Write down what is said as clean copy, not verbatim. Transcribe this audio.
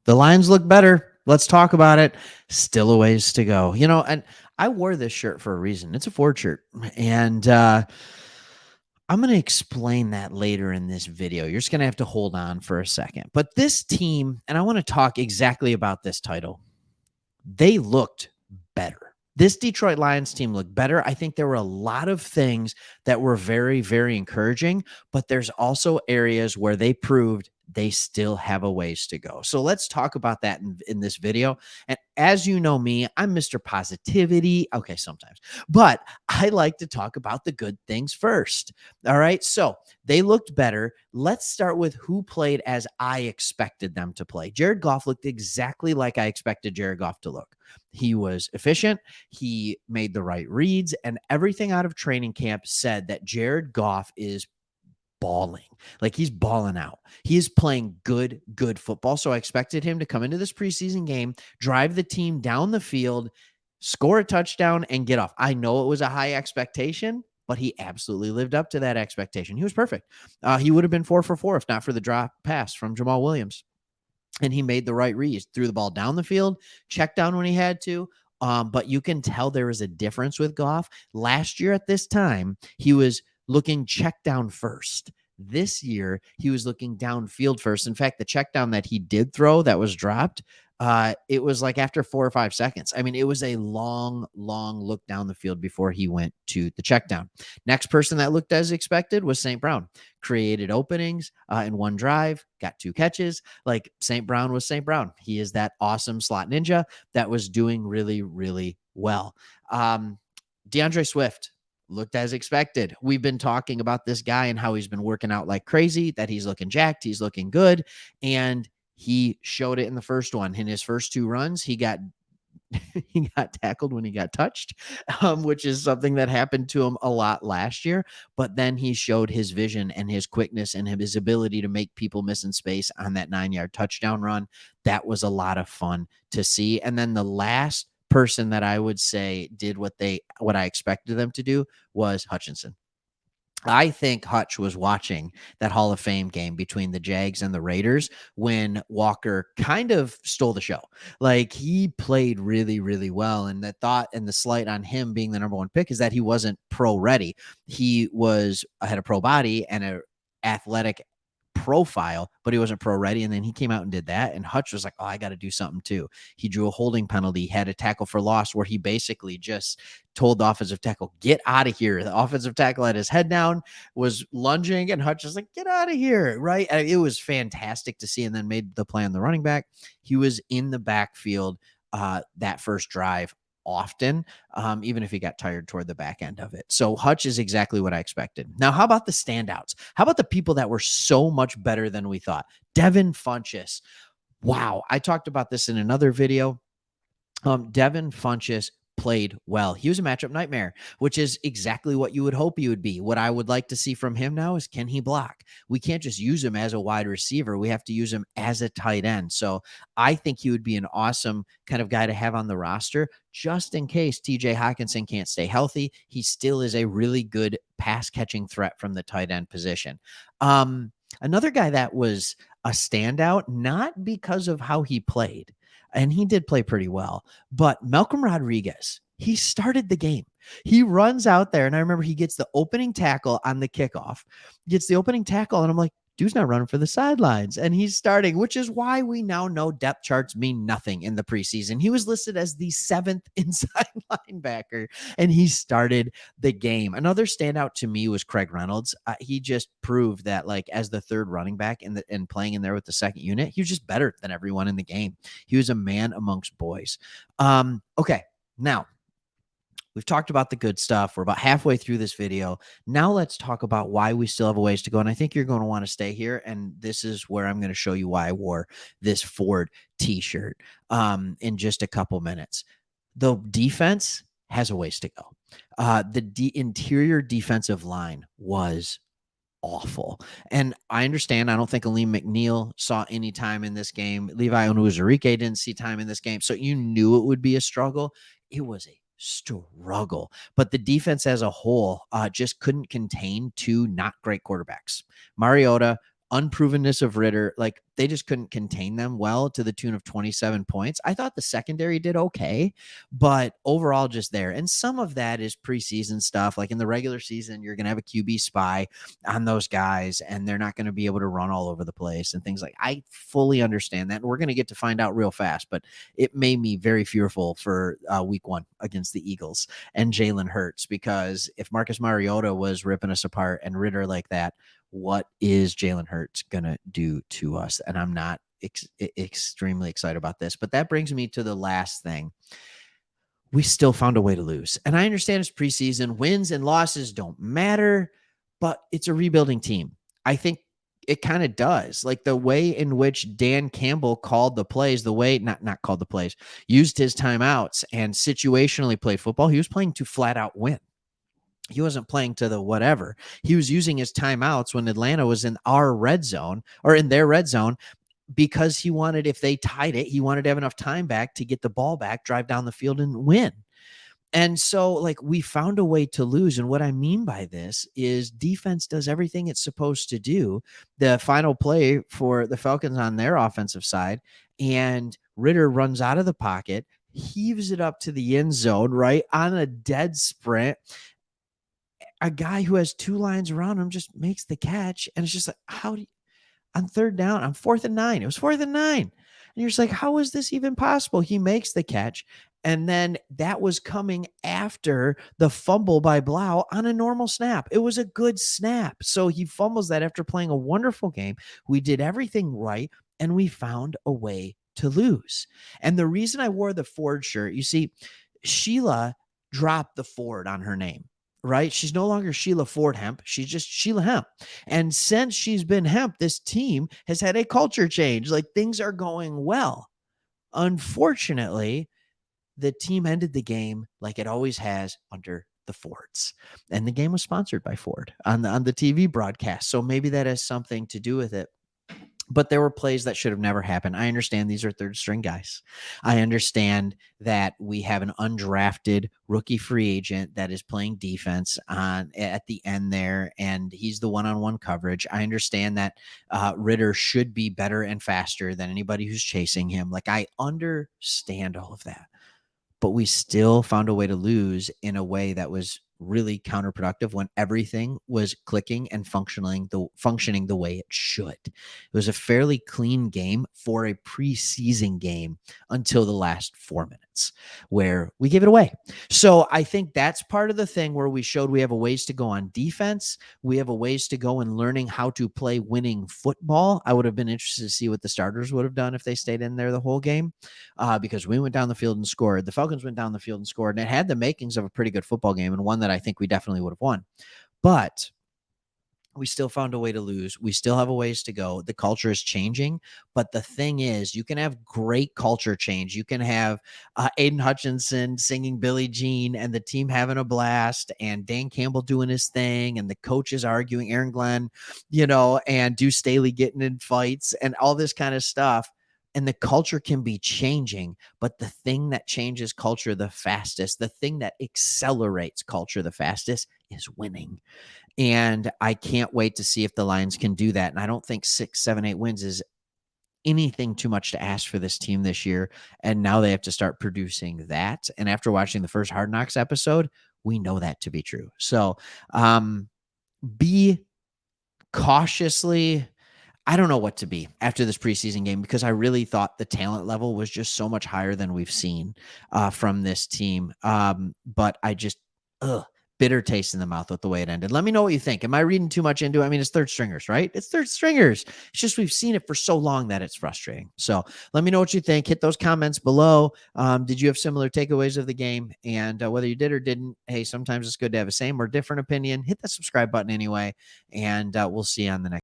The Lions look better. Let's talk about it. Still a ways to go. And I wore this shirt for a reason. It's a Ford shirt. And I'm going to explain that later in this video. You're just going to have to hold on for a second. But this team, and I want to talk exactly about this title, they looked better. This Detroit Lions team looked better. I think there were a lot of things that were very, very encouraging, but there's also areas where they proved they still have a ways to go. So let's talk about that in this video. And as you know me, I'm Mr. Positivity. Okay, sometimes, but I like to talk about the good things first. All right. So they looked better. Let's start with who played as I expected them to play. Jared Goff looked exactly like I expected Jared Goff to look. He was efficient. He made the right reads, and everything out of training camp said that Jared Goff is balling. Like, he's balling out. He is playing good football. So I expected him to come into this preseason game, drive the team down the field, score a touchdown, and get off. I know it was a high expectation, but he absolutely lived up to that expectation. He was perfect. He would have been 4 for 4 if not for the drop pass from Jamal Williams. And he made the right reads, threw the ball down the field, checked down when he had to. But you can tell there is a difference with Goff. Last year at this time, he was looking check down first. This year, he was looking downfield first. In fact, the check down that he did throw that was dropped, it was like after 4 or 5 seconds. I mean, it was a long look down the field before he went to the check down. Next person that looked as expected was St. Brown. Created openings in one drive, got 2 catches. Like, St. Brown was St. Brown. He is that awesome slot ninja that was doing really, really well. Deandre Swift looked as expected. We've been talking about this guy and how he's been working out like crazy, that he's looking jacked, he's looking good, and he showed it in the first one. In his first 2 runs, he got tackled when he got touched, which is something that happened to him a lot last year. But then he showed his vision and his quickness and his ability to make people miss in space on that 9-yard touchdown run. That was a lot of fun to see. And then the last person that I would say did what I expected them to do was Hutchinson. I think Hutch was watching that Hall of Fame game between the Jags and the Raiders when Walker kind of stole the show. Like, he played really, really well. And the thought and the slight on him being the number 1 pick is that he wasn't pro ready. He had a pro body and an athletic profile, but he wasn't pro ready. And then he came out and did that. And Hutch was like, oh, I got to do something too. He drew a holding penalty, had a tackle for loss where he basically just told the offensive tackle, get out of here. The offensive tackle had his head down, was lunging, and Hutch was like, get out of here. Right. It was fantastic to see. And then made the play on the running back. He was in the backfield that first drive often, even if he got tired toward the back end of it. So Hutch is exactly what I expected. Now, how about the standouts? How about the people that were so much better than we thought? Devin Funchess. Wow. I talked about this in another video. Devin Funchess played well. He was a matchup nightmare, which is exactly what you would hope he would be. What I would like to see from him now is, can he block? We can't just use him as a wide receiver. We have to use him as a tight end. So I think he would be an awesome kind of guy to have on the roster, just in case TJ Hockenson can't stay healthy. He still is a really good pass catching threat from the tight end position. Another guy that was a standout, not because of how he played, and he did play pretty well, but Malcolm Rodriguez, he started the game. He runs out there, and I remember he gets the opening tackle on the kickoff. And I'm like, dude's not running for the sidelines, and he's starting, which is why we now know depth charts mean nothing in the preseason. He was listed as the 7th inside linebacker, and he started the game. Another standout to me was Craig Reynolds. He just proved that, like, as the 3rd running back and playing in there with the 2nd unit, he was just better than everyone in the game. He was a man amongst boys. Okay, now, we've talked about the good stuff. We're about halfway through this video. Now let's talk about why we still have a ways to go. And I think you're going to want to stay here. And this is where I'm going to show you why I wore this Ford t-shirt in just a couple minutes. The defense has a ways to go. The interior defensive line was awful. And I understand, I don't think Aleem McNeil saw any time in this game. Levi Onwuzurike didn't see time in this game. So you knew it would be a struggle. It was a struggle, but the defense as a whole just couldn't contain 2 not great quarterbacks. Mariota unprovenness of Ritter, like they just couldn't contain them well to the tune of 27 points. I thought the secondary did okay, but overall just there. And some of that is preseason stuff. Like in the regular season, you're going to have a QB spy on those guys and they're not going to be able to run all over the place and things like I fully understand that. And we're going to get to find out real fast, but it made me very fearful for week 1 against the Eagles and Jalen Hurts, because if Marcus Mariota was ripping us apart and Ritter like that, what is Jalen Hurts going to do to us? And I'm not extremely excited about this. But that brings me to the last thing. We still found a way to lose. And I understand it's preseason. Wins and losses don't matter, but it's a rebuilding team. I think it kind of does. Like the way in which Dan Campbell called the plays, the way, not called the plays, used his timeouts and situationally played football. He was playing to flat out win. He wasn't playing to the whatever. He was using his timeouts when Atlanta was in our red zone or in their red zone, because he wanted, if they tied it, he wanted to have enough time back to get the ball back, drive down the field and win. And so, like, we found a way to lose. And what I mean by this is defense does everything it's supposed to do. The final play for the Falcons on their offensive side, and Ritter runs out of the pocket, heaves it up to the end zone, right on a dead sprint. A guy who has 2 lines around him just makes the catch. And it's just like, how do you, on third down, on 4th and 9, it was 4th and 9. And you're just like, how is this even possible? He makes the catch. And then that was coming after the fumble by Blau on a normal snap. It was a good snap. So he fumbles that after playing a wonderful game. We did everything right, and we found a way to lose. And the reason I wore the Ford shirt, you see, Sheila dropped the Ford on her name. Right? She's no longer Sheila Ford Hemp. She's just Sheila Hemp. And since she's been Hemp, this team has had a culture change. Like things are going well. Unfortunately, the team ended the game like it always has under the Fords. And the game was sponsored by Ford on the TV broadcast. So maybe that has something to do with it. But there were plays that should have never happened. I understand these are third string guys. I understand that we have an undrafted rookie free agent that is playing defense at the end there, and he's the one-on-one coverage. I understand that Ritter should be better and faster than anybody who's chasing him. Like, I understand all of that. But we still found a way to lose in a way that was really counterproductive when everything was clicking and functioning the way it should. It was a fairly clean game for a preseason game until the last 4 minutes where we gave it away. So I think that's part of the thing where we showed we have a ways to go on defense. We have a ways to go in learning how to play winning football. I would have been interested to see what the starters would have done if they stayed in there the whole game, because we went down the field and scored. The Falcons went down the field and scored, and it had the makings of a pretty good football game and one that I think we definitely would have won. But we still found a way to lose. We still have a ways to go. The culture is changing. But the thing is, you can have great culture change. You can have Aiden Hutchinson singing Billie Jean and the team having a blast and Dan Campbell doing his thing and the coaches arguing, Aaron Glenn, and Deuce Staley getting in fights and all this kind of stuff. And the culture can be changing, but the thing that changes culture the fastest, the thing that accelerates culture the fastest is winning. And I can't wait to see if the Lions can do that. And I don't think 6, 7, 8 wins is anything too much to ask for this team this year. And now they have to start producing that. And after watching the first Hard Knocks episode, we know that to be true. So be cautiously, I don't know what to be after this preseason game, because I really thought the talent level was just so much higher than we've seen from this team. But I just, bitter taste in the mouth with the way it ended. Let me know what you think. Am I reading too much into it? I mean, it's third stringers, right? It's third stringers. It's just we've seen it for so long that it's frustrating. So let me know what you think. Hit those comments below. Did you have similar takeaways of the game? And whether you did or didn't, hey, sometimes it's good to have a same or different opinion. Hit that subscribe button anyway, and we'll see you on the next.